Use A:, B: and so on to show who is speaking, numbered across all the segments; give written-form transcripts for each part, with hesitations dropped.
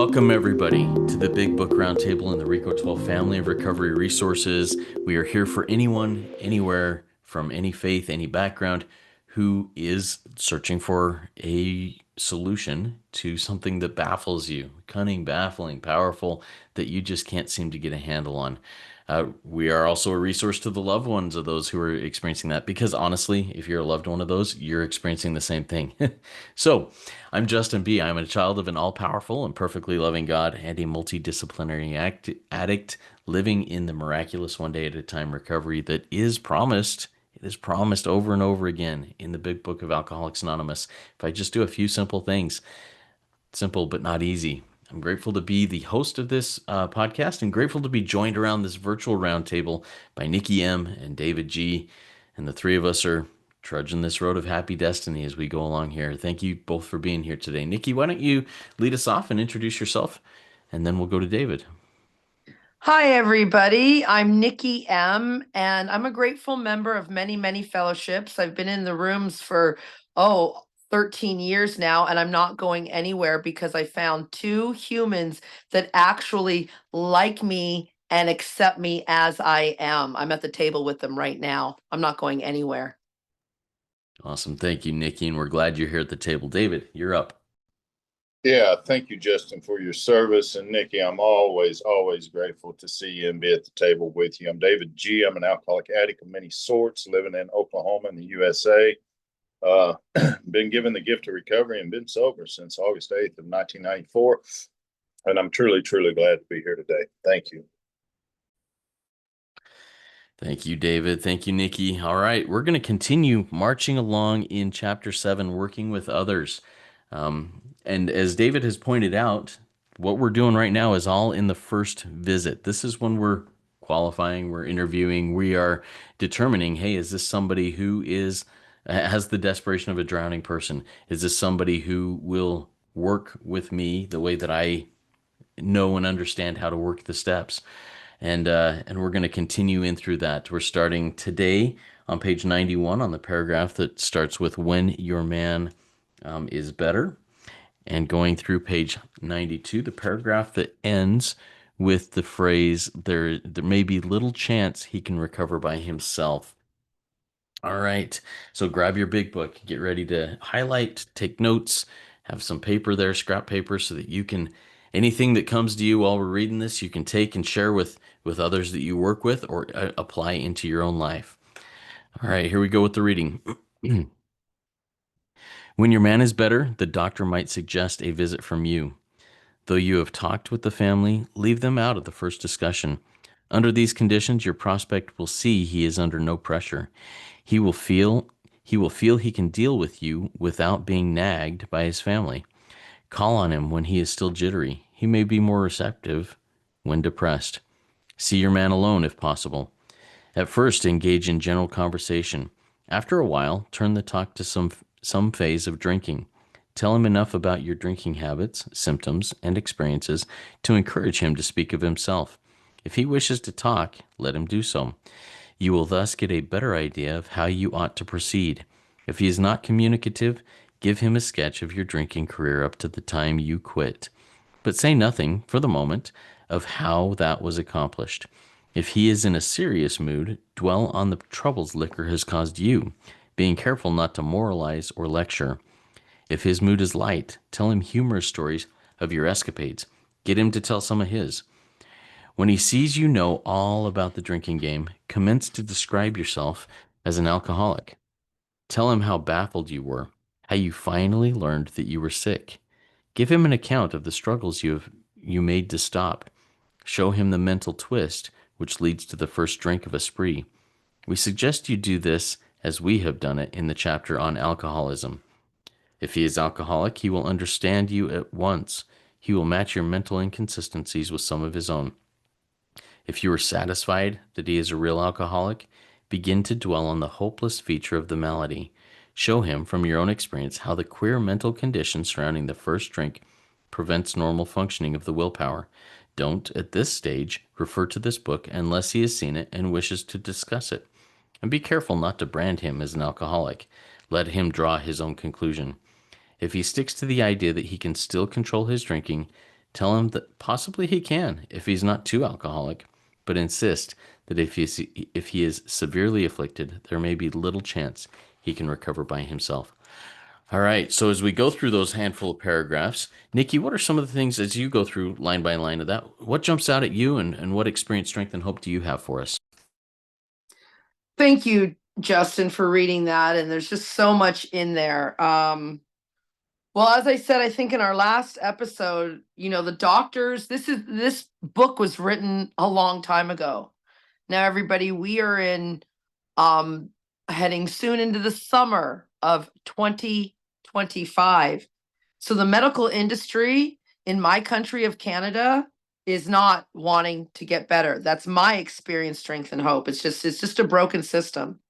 A: Welcome, everybody, to the Big Book Roundtable in the Rico 12 family of recovery resources. We are here for anyone, anywhere, from any faith, any background, who is searching for a solution to something that baffles you, cunning, baffling, powerful, that you just can't seem to get a handle on. We are also a resource to the loved ones of those who are experiencing that, because honestly, if you're a loved one of those, you're experiencing the same thing. So, I'm Justin B. I'm a child of an all-powerful and perfectly loving God and a multidisciplinary addict living in the miraculous one day at a time recovery that is promised. It is promised over and over again in the Big Book of Alcoholics Anonymous. If I just do a few simple things, simple but not easy. I'm grateful to be the host of this podcast and grateful to be joined around this virtual roundtable by Nikki M. and David G. And the three of us are trudging this road of happy destiny as we go along here. Thank you both for being here today. Nikki, why don't you lead us off and introduce yourself, and then we'll go to David.
B: Hi, everybody. I'm Nikki M., and I'm a grateful member of many, many fellowships. I've been in the rooms for, 13 years now, and I'm not going anywhere because I found two humans that actually like me and accept me as I am. I'm at the table with them right now. I'm not going anywhere.
A: Awesome. Thank you, Nikki, and we're glad you're here at the table. David, you're up.
C: Yeah, thank you, Justin, for your service. And Nikki, I'm always grateful to see you and be at the table with you. I'm David G. I'm an alcoholic addict of many sorts, living in Oklahoma in the USA. Been given the gift of recovery and been sober since August 8th of 1994. And I'm truly glad to be here today. Thank you.
A: Thank you, David. Thank you, Nikki. All right, we're going to continue marching along in Chapter 7, working with others. And as David has pointed out, what we're doing right now is all in the first visit. This is when we're qualifying, we're interviewing, we are determining, hey, is this somebody who has the desperation of a drowning person? Is this somebody who will work with me the way that I know and understand how to work the steps? And we're going to continue in through that. We're starting today on page 91 on the paragraph that starts with when your man is better, and going through page 92, the paragraph that ends with the phrase, there may be little chance he can recover by himself. All right, so grab your big book, get ready to highlight, take notes, have some paper there, scrap paper, so that you can, anything that comes to you while we're reading this, you can take and share with others that you work with, or apply into your own life. All right, here we go with the reading. When your man is better, the doctor might suggest a visit from you. Though you have talked with the family, leave them out of the first discussion. Under these conditions, your prospect will see he is under no pressure. He will feel he can deal with you without being nagged by his family. Call on him when he is still jittery. He may be more receptive when depressed. See your man alone if possible. At first, engage in general conversation. After a while, turn the talk to some phase of drinking. Tell him enough about your drinking habits, symptoms, and experiences to encourage him to speak of himself. If he wishes to talk, let him do so. You will thus get a better idea of how you ought to proceed. If he is not communicative, give him a sketch of your drinking career up to the time you quit. But say nothing, for the moment, of how that was accomplished. If he is in a serious mood, dwell on the troubles liquor has caused you, being careful not to moralize or lecture. If his mood is light, tell him humorous stories of your escapades. Get him to tell some of his. When he sees you know all about the drinking game, commence to describe yourself as an alcoholic. Tell him how baffled you were, how you finally learned that you were sick. Give him an account of the struggles you made to stop. Show him the mental twist which leads to the first drink of a spree. We suggest you do this as we have done it in the chapter on alcoholism. If he is alcoholic, he will understand you at once. He will match your mental inconsistencies with some of his own. If you are satisfied that he is a real alcoholic, begin to dwell on the hopeless feature of the malady. Show him from your own experience how the queer mental condition surrounding the first drink prevents normal functioning of the willpower. Don't, at this stage, refer to this book unless he has seen it and wishes to discuss it. And be careful not to brand him as an alcoholic. Let him draw his own conclusion. If he sticks to the idea that he can still control his drinking, Tell him that possibly he can if he's not too alcoholic, but insist that if he is severely afflicted, there may be little chance he can recover by himself. All right, so as we go through those handful of paragraphs, Nikki, what are some of the things as you go through line by line of that? What jumps out at you, and what experience, strength, and hope do you have for us?
B: Thank you, Justin, for reading that. And there's just so much in there. Well, as I said, I think in our last episode, the doctors, this book was written a long time ago. Now, everybody, we are heading soon into the summer of 2025. So the medical industry in my country of Canada is not wanting to get better. That's my experience, strength, and hope. It's just a broken system.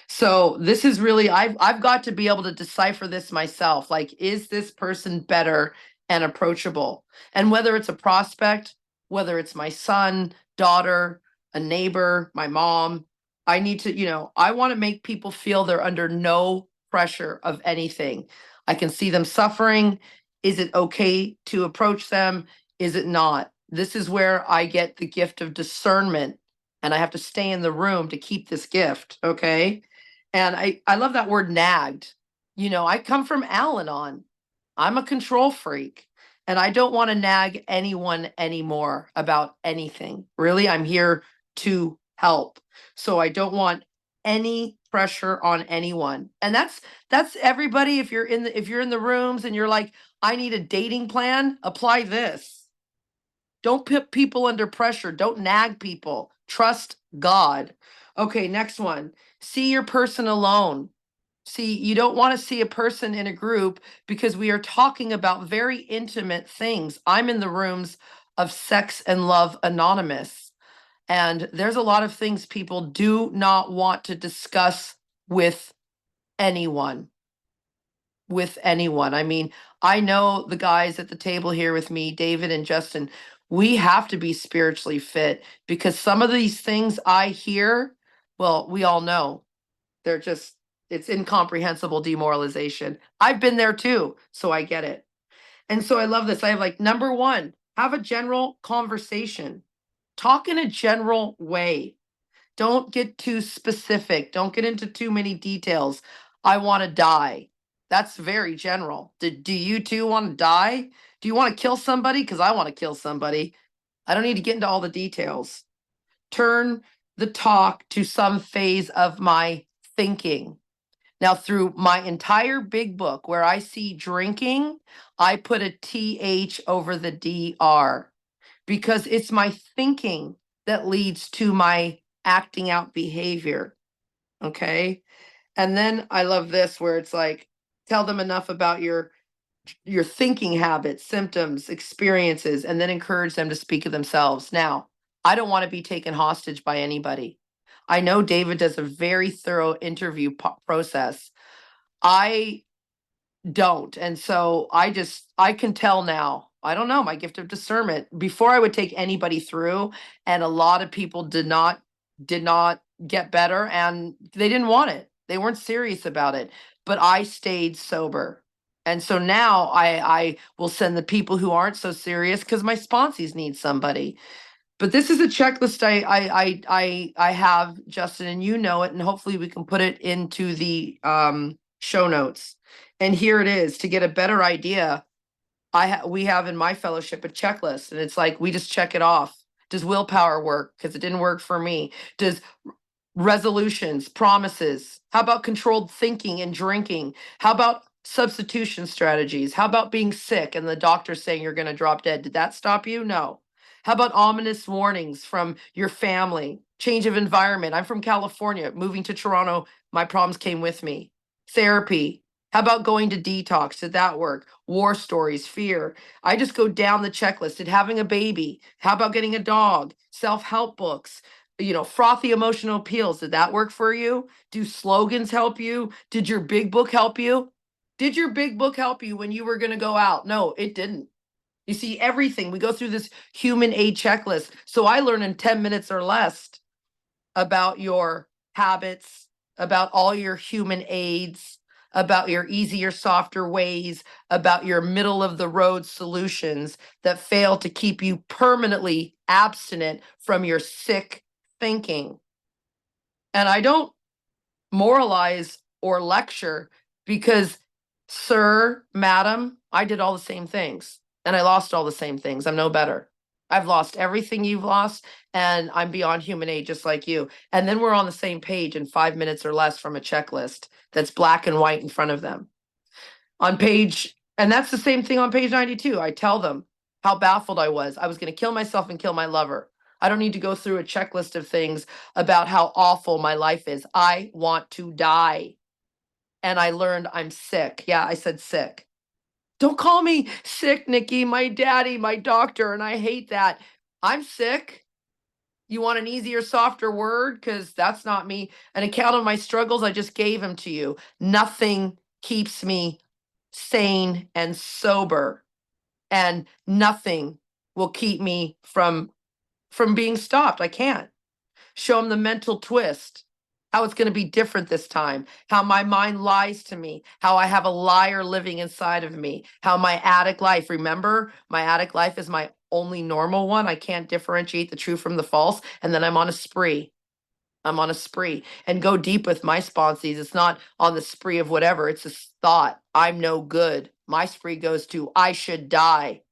B: So this is really, I've got to be able to decipher this myself. Like, is this person better and approachable? And whether it's a prospect, whether it's my son, daughter, a neighbor, my mom, I need to, I want to make people feel they're under no pressure of anything. I can see them suffering. Is it okay to approach them? Is it not? This is where I get the gift of discernment, and I have to stay in the room to keep this gift. Okay. And I love that word nagged. I come from Al-Anon. I'm a control freak, and I don't want to nag anyone anymore about anything. Really, I'm here to help. So I don't want any pressure on anyone. And that's everybody. If you're in the rooms and you're like, I need a dating plan, apply this. Don't put people under pressure. Don't nag people. Trust God. Okay, next one. See your person alone. See, you don't want to see a person in a group because we are talking about very intimate things. I'm in the rooms of Sex and Love Anonymous, and there's a lot of things people do not want to discuss with anyone. I mean, I know the guys at the table here with me, David and Justin, we have to be spiritually fit because some of these things I hear, well, we all know it's incomprehensible demoralization. I've been there too, so I get it. And so I love this. I have like number one, have a general conversation. Talk in a general way. Don't get too specific. Don't get into too many details. I want to die. That's very general. Do you too want to die? Do you want to kill somebody? Because I want to kill somebody. I don't need to get into all the details. Turn the talk to some phase of my thinking. Now, through my entire big book where I see drinking, I put a TH over the DR because it's my thinking that leads to my acting out behavior. Okay. And then I love this where it's like, tell them enough about your thinking habits, symptoms, experiences, and then encourage them to speak of themselves. Now, I don't want to be taken hostage by anybody. I know David does a very thorough interview process. I don't. And so I can tell now. I don't know, my gift of discernment. Before I would take anybody through, and a lot of people did not get better, and they didn't want it. They weren't serious about it. But I stayed sober. And so now I will send the people who aren't so serious because my sponsees need somebody. But this is a checklist I have, Justin, and you know it, and hopefully we can put it into the show notes. And here it is. To get a better idea, we have in my fellowship a checklist, and it's like we just check it off. Does willpower work? Because it didn't work for me. Does resolutions, promises? How about controlled thinking and drinking? How about substitution strategies? How about being sick and the doctor saying you're going to drop dead? Did that stop you? No. How about ominous warnings from your family? Change of environment. I'm from California. Moving to Toronto, my problems came with me. Therapy. How about going to detox? Did that work? War stories, fear. I just go down the checklist. Did having a baby? How about getting a dog? Self-help books. Frothy emotional appeals. Did that work for you? Do slogans help you? Did your big book help you? Did your big book help you when you were going to go out? No, it didn't. You see, everything. We go through this human aid checklist. So I learn in 10 minutes or less about your habits, about all your human aids, about your easier, softer ways, about your middle of the road solutions that fail to keep you permanently abstinent from your sick thinking. And I don't moralize or lecture because, sir, madam, I did all the same things and I lost all the same things. I'm no better. I've lost everything you've lost, and I'm beyond human aid just like you. And then we're on the same page in 5 minutes or less from a checklist that's black and white in front of them. On page, and that's the same thing on page 92. I tell them how baffled I was. I was going to kill myself and kill my lover. I don't need to go through a checklist of things about how awful my life is. I want to die. And I learned I'm sick. Yeah, I said sick. Don't call me sick, Nikki. My daddy, my doctor, and I hate that. I'm sick. You want an easier, softer word? Because that's not me. An account of my struggles, I just gave them to you. Nothing keeps me sane and sober, and nothing will keep me from being stopped. I can't. Show them the mental twist, how it's going to be different this time, how my mind lies to me, how I have a liar living inside of me, how my addict life, remember, my addict life is my only normal one. I can't differentiate the true from the false. And then I'm on a spree. I'm on a spree, and go deep with my sponsees. It's not on the spree of whatever. It's a thought. I'm no good. My spree goes to I should die.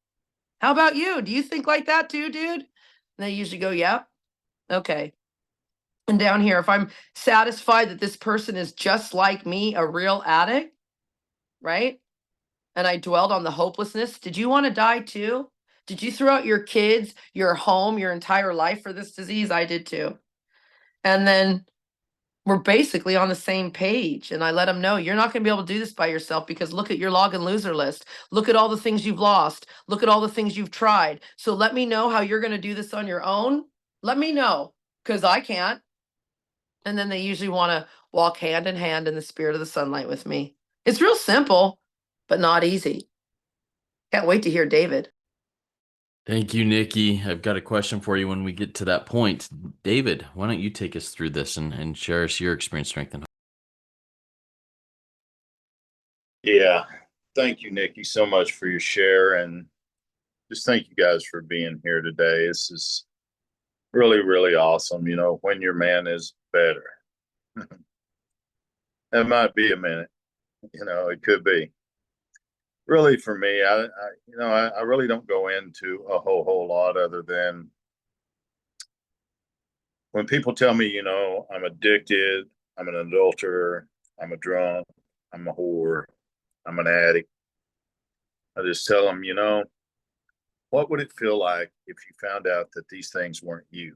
B: How about you? Do you think like that too, dude? And they usually go, yeah. Okay. And down here, if I'm satisfied that this person is just like me, a real addict, right? And I dwelled on the hopelessness. Did you want to die too? Did you throw out your kids, your home, your entire life for this disease? I did too. And then we're basically on the same page. And I let them know you're not going to be able to do this by yourself, because look at your log and loser list. Look at all the things you've lost. Look at all the things you've tried. So let me know how you're going to do this on your own. Let me know, because I can't. And then they usually want to walk hand in hand in the spirit of the sunlight with me. It's real simple, but not easy. Can't wait to hear David.
A: Thank you, Nikki. I've got a question for you when we get to that point. David, why don't you take us through this and share us your experience, strength, and hope?
C: Yeah. Thank you, Nikki, so much for your share. And just thank you guys for being here today. This is really, really awesome. You know, when your man is better. That might be a minute. You know, it could be. Really, for me, I really don't go into a whole lot other than when people tell me, you know, I'm addicted, I'm an adulterer, I'm a drunk, I'm a whore, I'm an addict. I just tell them, you know, what would it feel like if you found out that these things weren't you,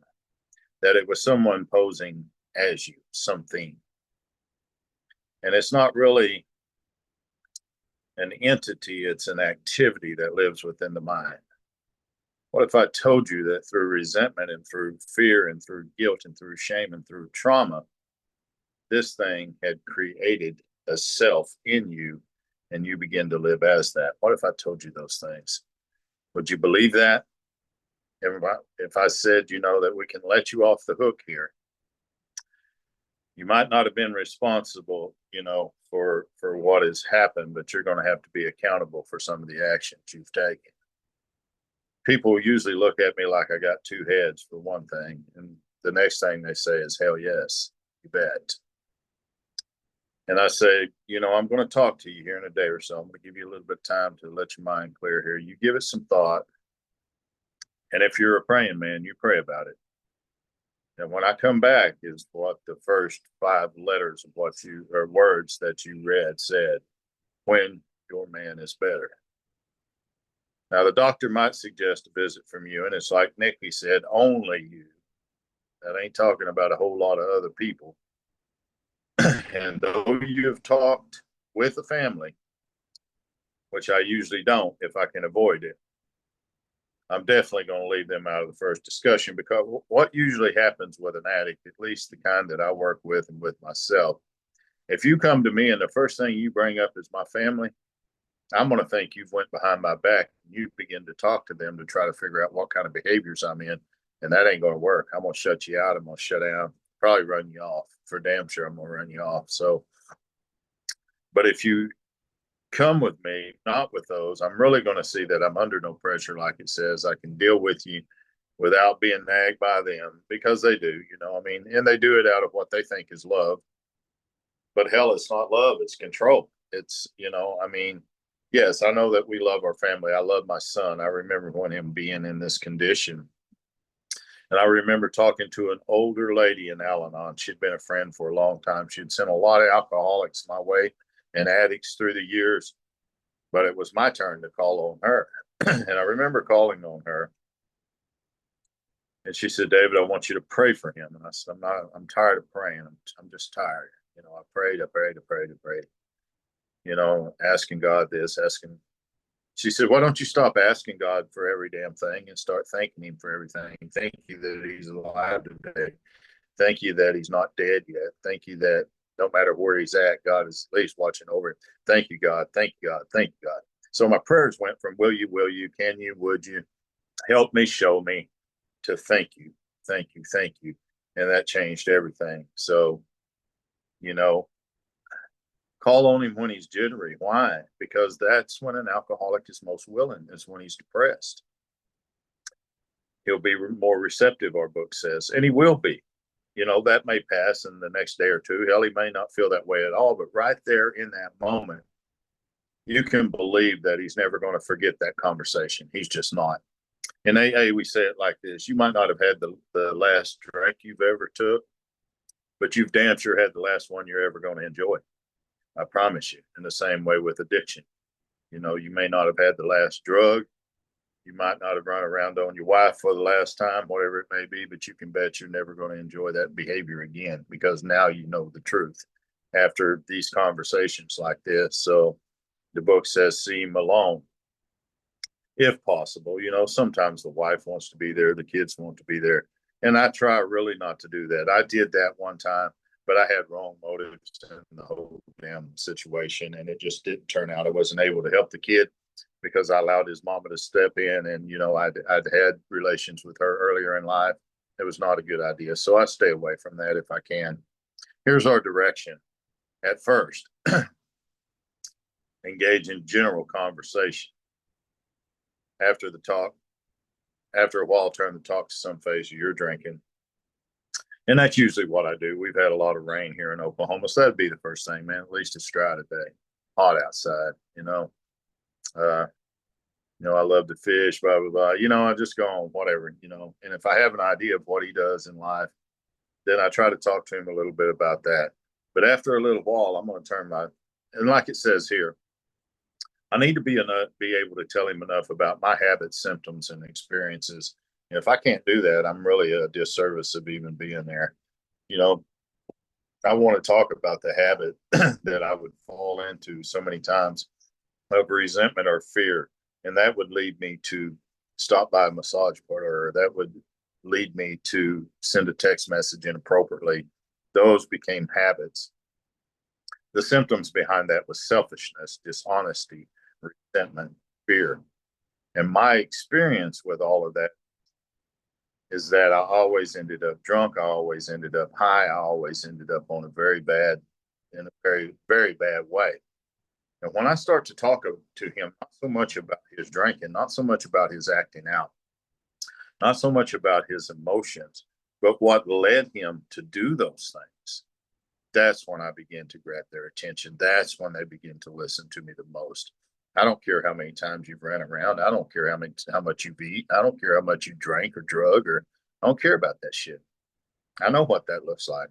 C: that it was someone posing as you, something? And it's not really an entity, it's an activity that lives within the mind. What if I told you that through resentment and through fear and through guilt and through shame and through trauma, this thing had created a self in you and you begin to live as that? What if I told you those things? Would you believe that? If I said, you know, that we can let you off the hook here, you might not have been responsible, you know, for what has happened, but you're going to have to be accountable for some of the actions you've taken. People usually look at me like I got two heads, for one thing, and the next thing they say is, hell yes, you bet. And I say, you know, I'm going to talk to you here in a day or so. I'm going to give you a little bit of time to let your mind clear here. You give it some thought. And if you're a praying man, you pray about it. And when I come back is what the first 5 letters of what you, or words that you read said, when your man is better. Now, the doctor might suggest a visit from you, and it's like Nikki said, only you. That ain't talking about a whole lot of other people. And though you have talked with the family, which I usually don't if I can avoid it, I'm definitely going to leave them out of the first discussion, because what usually happens with an addict, at least the kind that I work with and with myself, if you come to me and the first thing you bring up is my family, I'm going to think you've went behind my back and you begin to talk to them to try to figure out what kind of behaviors I'm in. And that ain't going to work. I'm going to shut you out. I'm going to shut down, probably run you off. For damn sure, I'm going to run you off. So But if you come with me, not with those, I'm really going to see that I'm under no pressure, like it says. I can deal with you without being nagged by them, because they do, I mean, and they do it out of what they think is love. But hell, it's not love, it's control. It's, I mean, yes, I know that we love our family. I love my son. I remember when him being in this condition. And I remember talking to an older lady in Al Anon. She'd been a friend for a long time. She'd sent a lot of alcoholics my way and addicts through the years, but it was my turn to call on her. And I remember calling on her. And she said, David, I want you to pray for him. And I said, I'm tired of praying. I'm just tired. I prayed, asking God this, asking. She said, why don't you stop asking God for every damn thing and start thanking him for everything? Thank you that he's alive today. Thank you that he's not dead yet. Thank you that no matter where he's at, God is at least watching over him. Thank you, God. Thank you, God. Thank you, God. So my prayers went from will you, can you, would you, help me, show me, to thank you. And that changed everything. So, call on him when he's jittery. Why? Because that's when an alcoholic is most willing, is when he's depressed. He'll be more receptive, our book says, and he will be. That may pass in the next day or two. Hell, he may not feel that way at all, but right there in that moment, you can believe that he's never going to forget that conversation. He's just not. In AA, we say it like this: you might not have had the last drink you've ever took, but you've damn sure had the last one you're ever going to enjoy. I promise you. In the same way with addiction. You may not have had the last drug. You might not have run around on your wife for the last time, whatever it may be, but you can bet you're never going to enjoy that behavior again, because now you know the truth after these conversations like this. So the book says, see him alone if possible. Sometimes the wife wants to be there, the kids want to be there. And I try really not to do that. I did that one time, but I had wrong motives in the whole damn situation, and it just didn't turn out. I wasn't able to help the kid because I allowed his mama to step in, and I'd had relations with her earlier in life. It was not a good idea, so I stay away from that if I can. Here's our direction. At first, engage in general conversation. After a while, turn the talk to some phase of your drinking. And that's usually what I do. We've had a lot of rain here in Oklahoma, so that'd be the first thing, man. At least it's dry today. Hot outside, I love to fish, blah, blah, blah. I just go on whatever, And if I have an idea of what he does in life, then I try to talk to him a little bit about that. But after a little while, I'm going to and like it says here, I need to be able to tell him enough about my habits, symptoms, and experiences. And if I can't do that, I'm really a disservice of even being there. I want to talk about the habit that I would fall into so many times of resentment or fear. And that would lead me to stop by a massage parlor, or that would lead me to send a text message inappropriately. Those became habits. The symptoms behind that was selfishness, dishonesty, resentment, fear. And my experience with all of that is that I always ended up drunk. I always ended up high. I always ended up in a very, very bad way. And when I start to talk to him, not so much about his drinking, not so much about his acting out, not so much about his emotions, but what led him to do those things, that's when I begin to grab their attention. That's when they begin to listen to me the most. I don't care how many times you've ran around. I don't care how much you've eaten. I don't care how much you drank or drug, or I don't care about that shit. I know what that looks like.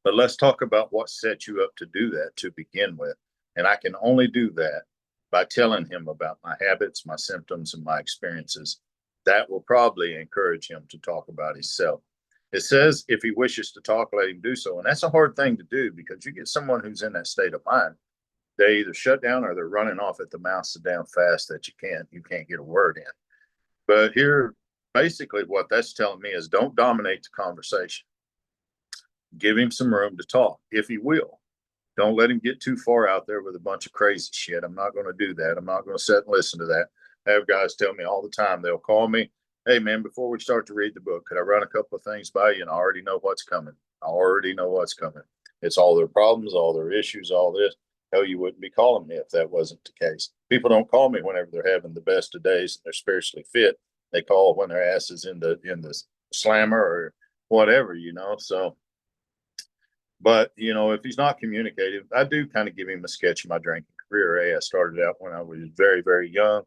C: But let's talk about what set you up to do that to begin with. And I can only do that by telling him about my habits, my symptoms, and my experiences. That will probably encourage him to talk about himself. It says if he wishes to talk, let him do so. And that's a hard thing to do, because you get someone who's in that state of mind, they either shut down or they're running off at the mouth so damn fast that you can't get a word in. But here, basically what that's telling me is don't dominate the conversation. Give him some room to talk, if he will. Don't let him get too far out there with a bunch of crazy shit. I'm not going to do that. I'm not going to sit and listen to that. I have guys tell me all the time. They'll call me, hey, man, before we start to read the book, could I run a couple of things by you? And I already know what's coming. It's all their problems, all their issues, all this. hell, you wouldn't be calling me if that wasn't the case. People don't call me whenever they're having the best of days and they're spiritually fit. They call when their ass is in the slammer or whatever, you know. So, but you know, if he's not communicative, I do kind of give him a sketch of my drinking career. Hey, I started out when I was very, very young.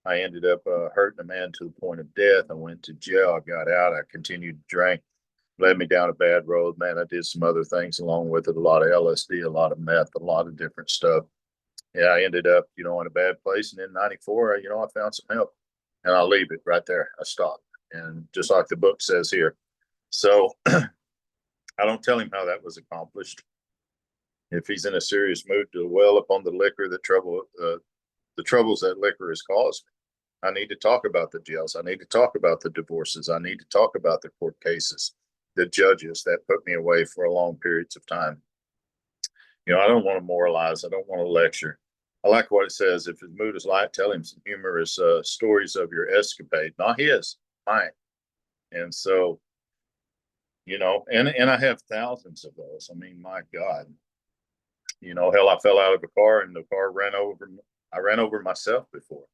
C: I ended up hurting a man to the point of death. I went to jail. I got out. I continued to drink. Led me down a bad road, man. I did some other things along with it, a lot of LSD, a lot of meth, a lot of different stuff. Yeah, I ended up, you know, in a bad place. And in 94, you know, I found some help and I'll leave it right there. I stopped. And just like the book says here. So I don't tell him how that was accomplished. If he's in a serious mood to dwell upon the liquor, the troubles that liquor has caused me. I need to talk about the jails. I need to talk about the divorces. I need to talk about the court cases, the judges that put me away for long periods of time. You know, I don't want to moralize. I don't want to lecture. I like what it says. If his mood is light, tell him some humorous stories of your escapade, not his, mine. And so, you know, and I have thousands of those. I mean, my God, you know, hell, I fell out of a car and the car ran over me. I ran over myself before.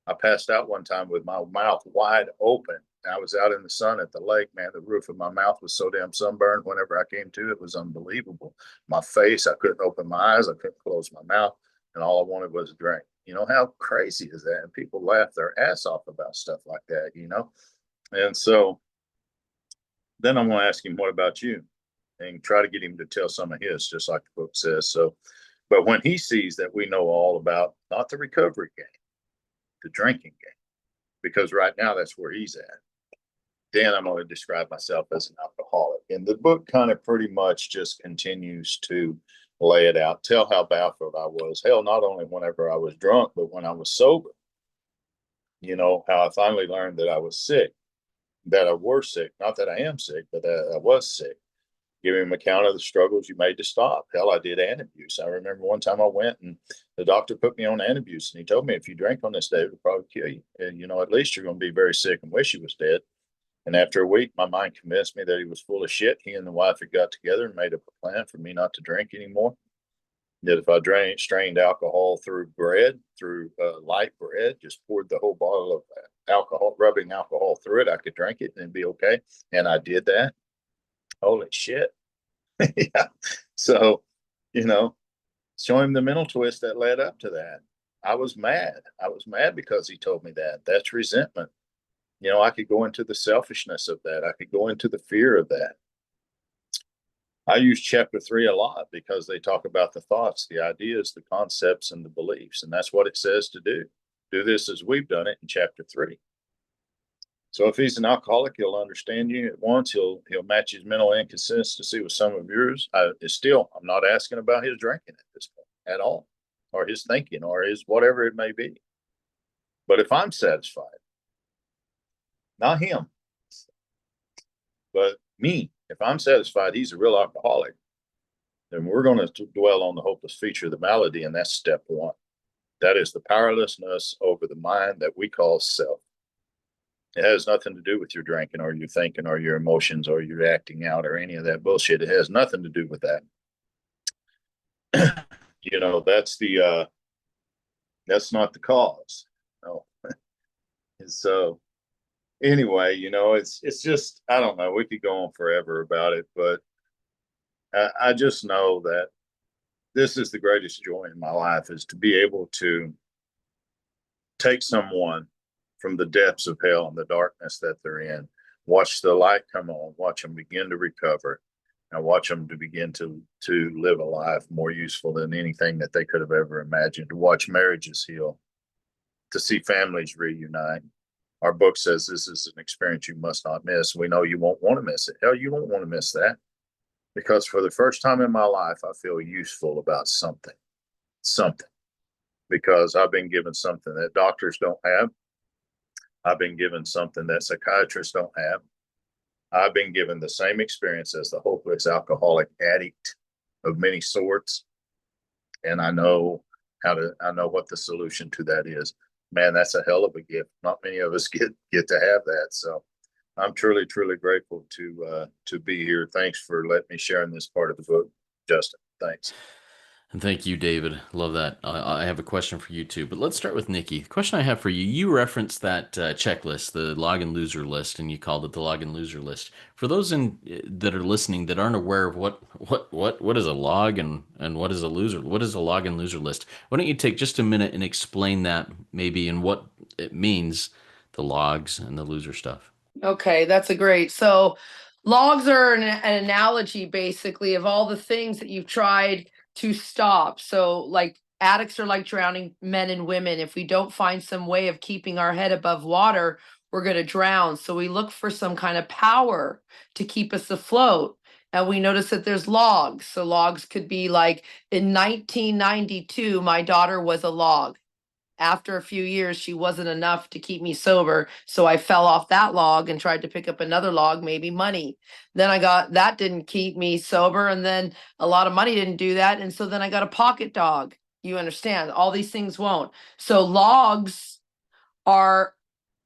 C: I passed out one time with my mouth wide open. I was out in the sun at the lake, man. The roof of my mouth was so damn sunburned whenever I came to, it was unbelievable. My face, I couldn't open my eyes, I couldn't close my mouth, and all I wanted was a drink. You know, how crazy is that? And people laugh their ass off about stuff like that, you know? And so then I'm going to ask him, what about you? And try to get him to tell some of his, just like the book says. So, but when he sees that we know all about not the recovery game, the drinking game, because right now that's where he's at, then I'm going to describe myself as an alcoholic. And the book kind of pretty much just continues to lay it out, tell how baffled I was. Hell, not only whenever I was drunk, but when I was sober. You know, how I finally learned that I was sick, that I was sick. Not that I am sick, but that I was sick. Giving him an account of the struggles you made to stop. Hell, I did antabuse. I remember one time I went and the doctor put me on antabuse and he told me, if you drink on this day, it would probably kill you. And, you know, at least you're going to be very sick and wish you was dead. And after a week, my mind convinced me that he was full of shit. He and the wife had got together and made up a plan for me not to drink anymore. That if I strained alcohol through bread, through light bread, just poured the whole bottle of alcohol, rubbing alcohol through it, I could drink it and be okay. And I did that. Holy shit. Yeah. So, you know, show him the mental twist that led up to that. I was mad. I was mad because he told me that. That's resentment. You know, I could go into the selfishness of that. I could go into the fear of that. I use chapter 3 a lot because they talk about the thoughts, the ideas, the concepts, and the beliefs. And that's what it says to do. Do this as we've done it in chapter 3. So if he's an alcoholic, he'll understand you at once. He'll match his mental inconsistency with some of yours. I'm not asking about his drinking at this point at all, or his thinking, or his whatever it may be. But if I'm satisfied, not him, but me, if I'm satisfied he's a real alcoholic, then we're going to dwell on the hopeless feature of the malady, and that's step 1. That is the powerlessness over the mind that we call self. It has nothing to do with your drinking or your thinking or your emotions or your acting out or any of that bullshit. It has nothing to do with that. You know, that's not the cause. No. And so anyway, you know, it's just, I don't know, we could go on forever about it, but I just know that this is the greatest joy in my life, is to be able to take someone from the depths of hell and the darkness that they're in, watch the light come on, watch them begin to recover, and watch them to begin to live a life more useful than anything that they could have ever imagined, to watch marriages heal, to see families reunite. Our book says this is an experience you must not miss. We know you won't want to miss it. Hell, you won't want to miss that, because for the first time in my life, I feel useful about something, because I've been given something that doctors don't have. I've been given something that psychiatrists don't have. I've been given the same experience as the hopeless alcoholic addict of many sorts. And I know what the solution to that is. Man, that's a hell of a gift. Not many of us get to have that. So I'm truly, truly grateful to be here. Thanks for letting me share in this part of the book, Justin. Thanks.
A: And thank you, David. Love that. I have a question for you too, but let's start with Nikki. The question I have for you, you referenced that checklist, the log and loser list, and you called it the log and loser list. For those that are listening that aren't aware of what is a log and what is a loser, what is a log and loser list? Why don't you take just a minute and explain that maybe and what it means, the logs and the loser stuff.
B: Okay, that's a great. So logs are an analogy basically of all the things that you've tried to stop. So like addicts are like drowning men and women. If we don't find some way of keeping our head above water, we're going to drown. So we look for some kind of power to keep us afloat. And we notice that there's logs. So logs could be like in 1992, my daughter was a log. After a few years, she wasn't enough to keep me sober. So I fell off that log and tried to pick up another log, maybe money. Then that didn't keep me sober. And then a lot of money didn't do that. And so then I got a pocket dog. You understand, all these things won't. So logs are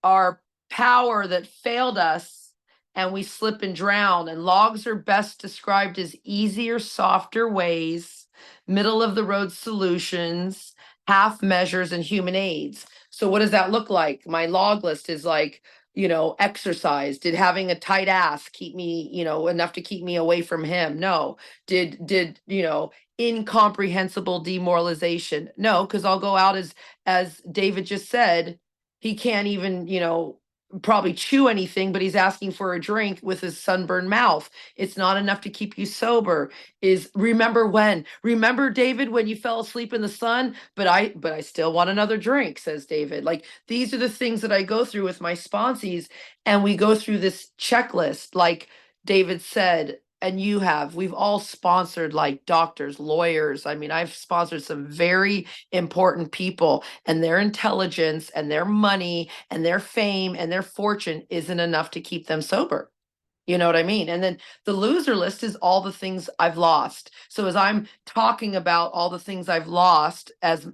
B: our power that failed us and we slip and drown. And logs are best described as easier, softer ways, middle of the road solutions, half measures, and human aids. So what does that look like? My log list is like, exercise. Did having a tight ass keep me, enough to keep me away from him? No. Did incomprehensible demoralization? No, because I'll go out as David just said, he can't even, probably chew anything, but he's asking for a drink with his sunburned mouth. It's not enough to keep you sober. Remember David when you fell asleep in the sun, but I still want another drink, says David. Like these are the things that I go through with my sponsees, and we go through this checklist like David said, and we've all sponsored like doctors, lawyers. I mean, I've sponsored some very important people, and their intelligence and their money and their fame and their fortune isn't enough to keep them sober. You know what I mean? And then the loser list is all the things I've lost. So as I'm talking about all the things I've lost as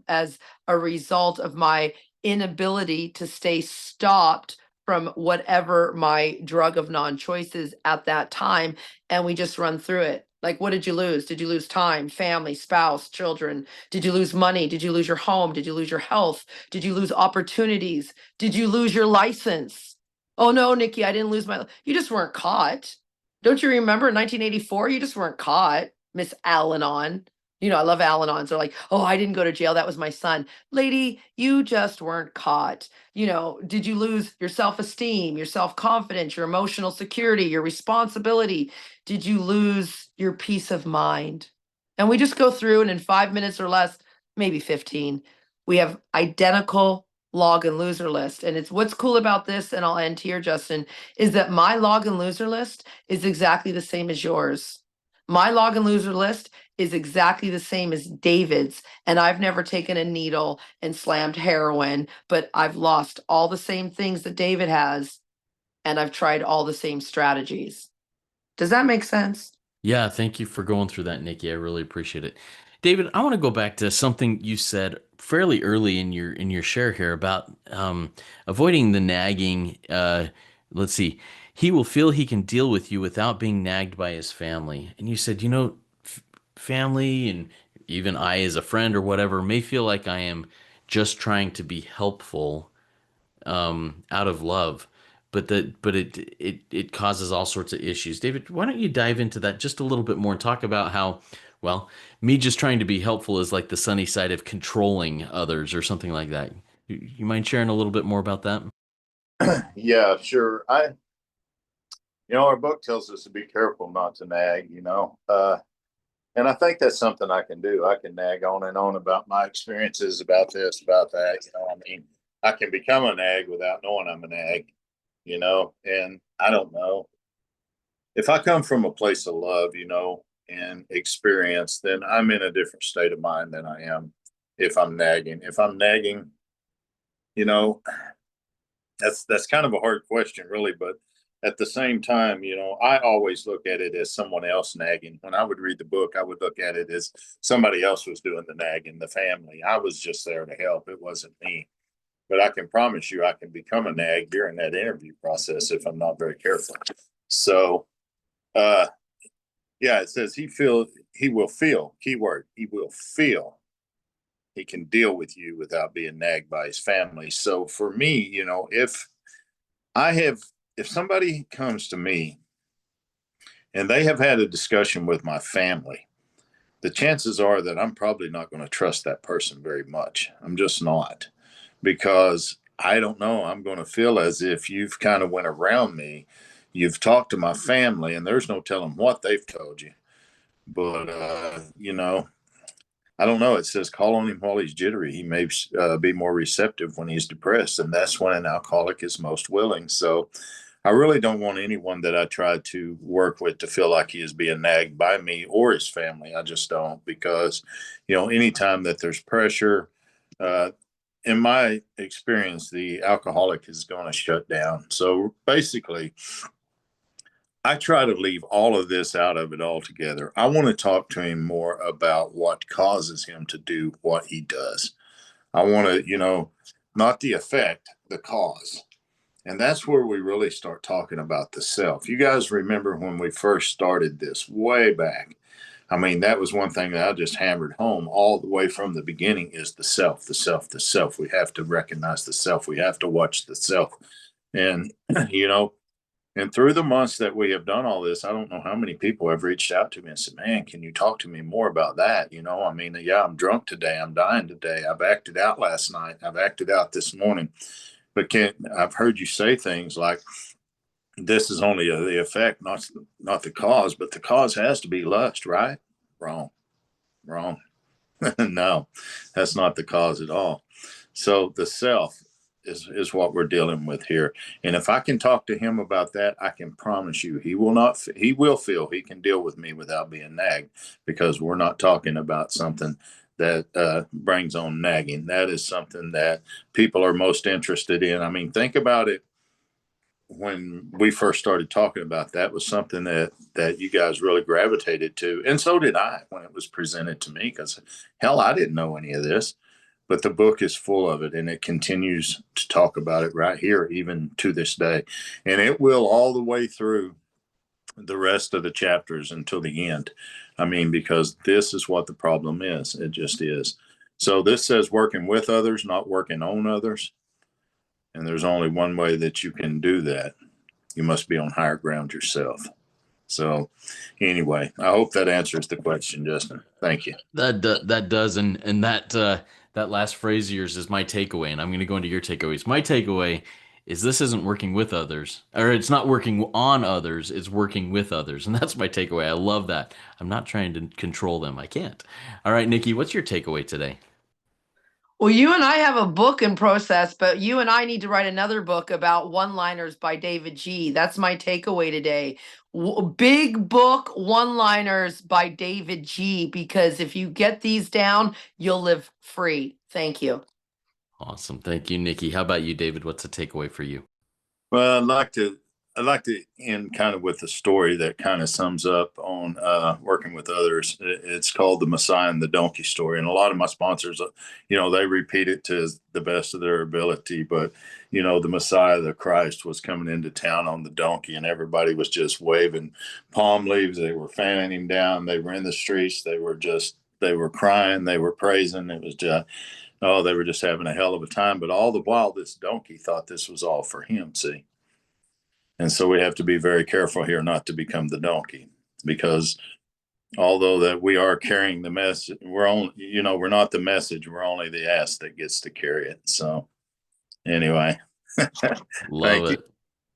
B: a result of my inability to stay stopped from whatever my drug of non-choice is at that time, and we just run through it. Like, what did you lose? Did you lose time, family, spouse, children? Did you lose money? Did you lose your home? Did you lose your health? Did you lose opportunities? Did you lose your license? Oh no, Nikki, I didn't lose you just weren't caught. Don't you remember in 1984? You just weren't caught, Miss Al-Anon. I love Al-Anons. They're like, oh, I didn't go to jail. That was my son. Lady, you just weren't caught. Did you lose your self-esteem, your self-confidence, your emotional security, your responsibility? Did you lose your peace of mind? And we just go through, and in 5 minutes or less, maybe 15, we have identical log and loser list. And it's what's cool about this, and I'll end here, Justin, is that my log and loser list is exactly the same as yours. My log and loser list is exactly the same as David's. And I've never taken a needle and slammed heroin, but I've lost all the same things that David has. And I've tried all the same strategies. Does that make sense?
A: Yeah, thank you for going through that, Nikki. I really appreciate it. David, I want to go back to something you said fairly early in your share here about avoiding the nagging. Let's see, he will feel he can deal with you without being nagged by his family. And you said, family and even I as a friend or whatever may feel like I am just trying to be helpful out of love, but it causes all sorts of issues. David, why don't you dive into that just a little bit more and talk about how, well, me just trying to be helpful is like the sunny side of controlling others or something like that. You mind sharing a little bit more about that?
C: Yeah, sure. Our book tells us to be careful not to nag, and I think that's something I can do. I can nag on and on about my experiences, about this, about that. I can become a nag without knowing I'm a nag, and I don't know. If I come from a place of love, and experience, then I'm in a different state of mind than I am if I'm nagging. If I'm nagging, you know, that's kind of a hard question, really, but at the same time, I always look at it as someone else nagging. When I would read the book, I would look at it as somebody else was doing the nagging, the family. I was just there to help. It wasn't me. But I can promise you I can become a nag during that interview process if I'm not very careful. So, uh, Yeah, it says he will feel, keyword, he will feel he can deal with you without being nagged by his family. So for me, I have, if somebody comes to me and they have had a discussion with my family, the chances are that I'm probably not going to trust that person very much. I'm just not, because I don't know. I'm going to feel as if you've kind of went around me. You've talked to my family, and there's no telling what they've told you. But I don't know. It says call on him while he's jittery. He may be more receptive when he's depressed, and that's when an alcoholic is most willing. So I really don't want anyone that I try to work with to feel like he is being nagged by me or his family. I just don't, because, anytime that there's pressure, uh, in my experience, the alcoholic is going to shut down. So basically, I try to leave all of this out of it altogether. I want to talk to him more about what causes him to do what he does. I want to, not the effect, the cause. And that's where we really start talking about the self. You guys remember when we first started this way back? I mean, that was one thing that I just hammered home all the way from the beginning is the self, the self, the self. We have to recognize the self. We have to watch the self. And, and through the months that we have done all this, I don't know how many people have reached out to me and said, man, can you talk to me more about that? I mean, yeah, I'm drunk today. I'm dying today. I've acted out last night. I've acted out this morning. But I've heard you say things like, this is only the effect, not the cause, but the cause has to be lust, right? Wrong, wrong. No, that's not the cause at all. So the self is what we're dealing with here. And if I can talk to him about that, I can promise you he will feel he can deal with me without being nagged, because we're not talking about something that brings on nagging. That is something that people are most interested in. I mean, think about it. When we first started talking about that, was something that you guys really gravitated to, and so did I when it was presented to me, because hell, I didn't know any of this, but the book is full of it, and it continues to talk about it right here even to this day, and it will all the way through the rest of the chapters until the end. I mean, because this is what the problem is. It just is. So this says working with others, not working on others. And there's only one way that you can do that. You must be on higher ground yourself. So, anyway, I hope that answers the question, Justin. Thank you.
A: That does, and that last phrase of yours is my takeaway, and I'm going to go into your takeaways. My takeaway is this isn't working with others, or it's not working on others. It's working with others, and that's my takeaway. I love that. I'm not trying to control them. I can't. All right, Nikki, what's your takeaway today?
B: Well, you and I have a book in process, but you and I need to write another book about one-liners by David G. That's my takeaway today. Big Book One-Liners by David G. Because if you get these down, you'll live free. Thank you.
A: Awesome. Thank you, Nikki. How about you, David? What's a takeaway for you?
C: Well, I'd like to end kind of with a story that kind of sums up on working with others. It's called The Messiah and the Donkey Story. And a lot of my sponsors, they repeat it to the best of their ability. But, the Messiah, the Christ, was coming into town on the donkey, and everybody was just waving palm leaves. They were fanning him down. They were in the streets. They were crying. They were praising. It was just, oh, they were just having a hell of a time. But all the while, this donkey thought this was all for him, see? And so we have to be very careful here not to become the donkey, because although that we are carrying the message, we're not the message. We're only the ass that gets to carry it. So anyway,
A: Love
C: thank you.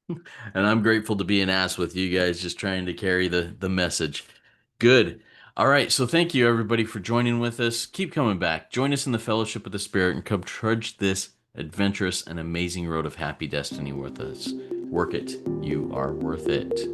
A: it. And I'm grateful to be an ass with you guys, just trying to carry the message. Good. All right. So thank you, everybody, for joining with us. Keep coming back. Join us in the fellowship of the Spirit and come trudge this adventurous and amazing road of happy destiny with us. Work it. You are worth it.